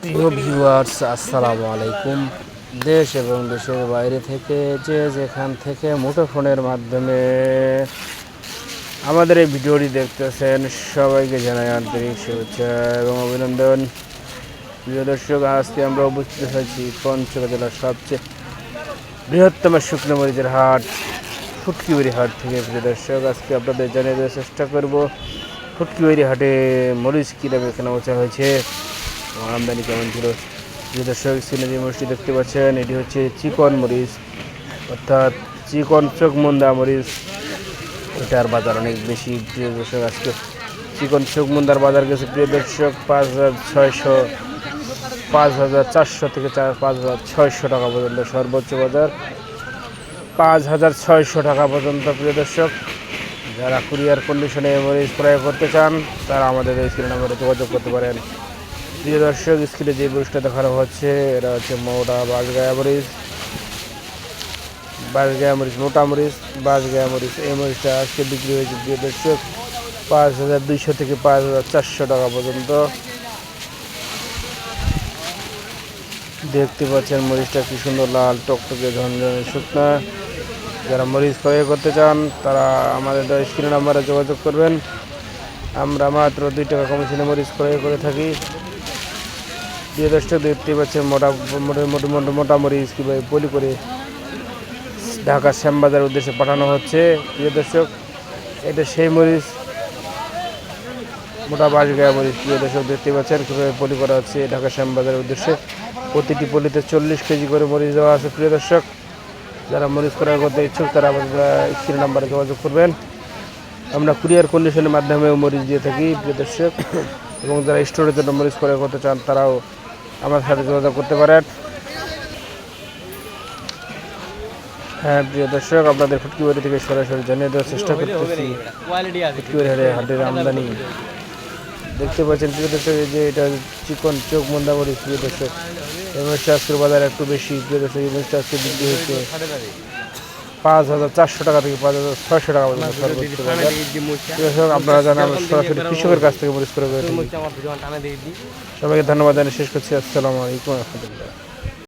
প্রিয় ভিউয়ার্স, আসসালামু আলাইকুম। দেশ এবং দেশের বাইরে থেকে যে যেখান থেকে মুঠোফোনের মাধ্যমে আমাদের এই ভিডিওটি দেখতেছেন, সবাইকে জানাই আন্তরিক শুভেচ্ছা এবং অভিনন্দন। প্রিয় দর্শক, আজকে আমরা উপস্থিত হয়েছি পঞ্চগড় জেলার সবচেয়ে বৃহত্তম শুকনো মরিচের হাট ফুটকিবাড়ি হাট থেকে। প্রিয় দর্শক, আজকে আপনাদের জানিয়ে দেওয়ার চেষ্টা করব ফুটকিবাড়ি হাটে মরিচ কীভাবে কেনা বেচা হয়েছে, আমদানি কেমন ছিল। প্রিয় দর্শক, স্ক্রিনে যে মরিচটি দেখতে পাচ্ছেন, এটি হচ্ছে চিকন মরিচ, অর্থাৎ চিকন চোখমুন্দা মরিচ। এটার বাজার অনেক বেশি। প্রিয় দর্শক, আজকে চিকন চোখমুন্দার বাজার গেছে প্রিয় দর্শক 5,600, 5,400 থেকে 5,600 টাকা পর্যন্ত। সর্বোচ্চ বাজার 5,600 টাকা পর্যন্ত। প্রিয় দর্শক, যারা কুরিয়ার কন্ডিশনে মরিচ ক্রয় করতে চান তারা আমাদের এই স্ক্রিন নাম্বারে যোগাযোগ করতে পারেন। প্রিয় দর্শক, স্ক্রিনে যে মরিচটা দেখানো হচ্ছে, এটা হচ্ছে মোটা বাঁশগায়া মরিচ, মোটা মরিচ, বাঁশগায়া মরিচ। এই মরিচটা আজকে বিক্রি হয়েছে প্রিয় দর্শক 5,200 থেকে 5,400 টাকা পর্যন্ত। দেখতে পাচ্ছেন মরিচটা কি সুন্দর লাল টকটকে ঝনঝনে শুকনা। যারা মরিচ ক্রয় করতে চান তারা আমাদের স্ক্রিন নাম্বারে যোগাযোগ করবেন। আমরা মাত্র 2 টাকা কমিশনে মরিচ ক্রয় করে থাকি। প্রিয় দর্শক, দেখতে পাচ্ছেন মোটা মরিচ কীভাবে পলি করে ঢাকা শ্যামবাজারের উদ্দেশ্যে পাঠানো হচ্ছে। প্রিয় দর্শক, এটা সেই মরিচ, মোটা বাঁশগায়া মরিচ। প্রিয় দর্শক, দেখতে পাচ্ছেন কীভাবে পলি করা হচ্ছে ঢাকা শ্যামবাজারের উদ্দেশ্যে। প্রতিটি পলিতে 40 কেজি করে মরিচ দেওয়া আছে। প্রিয় দর্শক, যারা মরিচ ক্রয় করতে ইচ্ছুক তারা আমাদের স্ক্রিন নাম্বারে যোগাযোগ করবেন। আমরা কুরিয়ার কন্ডিশনের মাধ্যমেও মরিচ দিয়ে থাকি প্রিয় দর্শক, এবং যারা স্টোরের জন্য মরিচ ক্রয় করতে চান তারাও আমার সাথে যোগাযোগ করতে পারেন। হ্যাঁ প্রিয় দর্শক, আপনাদের ফুটকিবাড়ি থেকে সরাসরি জানিয়ে দেওয়ার চেষ্টা করতেছি ফুটকিবাড়ি হাটের আমদানি। দেখতে পাচ্ছেন প্রিয় দর্শক, যে এটা চিকন চোখ মন্দা মরিচ। প্রিয় দর্শক, এই মরিচটা আজকের বাজার একটু বেশি। প্রিয় দর্শক, এই মরিচটা আজকে বিক্রি হয়েছে 5,400 টাকা থেকে 5,600 টাকা পর্যন্ত সর্বোচ্চ বাজার। প্রিয় দর্শক, আপনারা জানেন আমরা সরাসরি কৃষকের কাছ থেকে মরিচ করে থাকি। সবাইকে ধন্যবাদ জানিয়ে শেষ করছি। আসসালামু আলাইকুম রহমতুল্লাহ।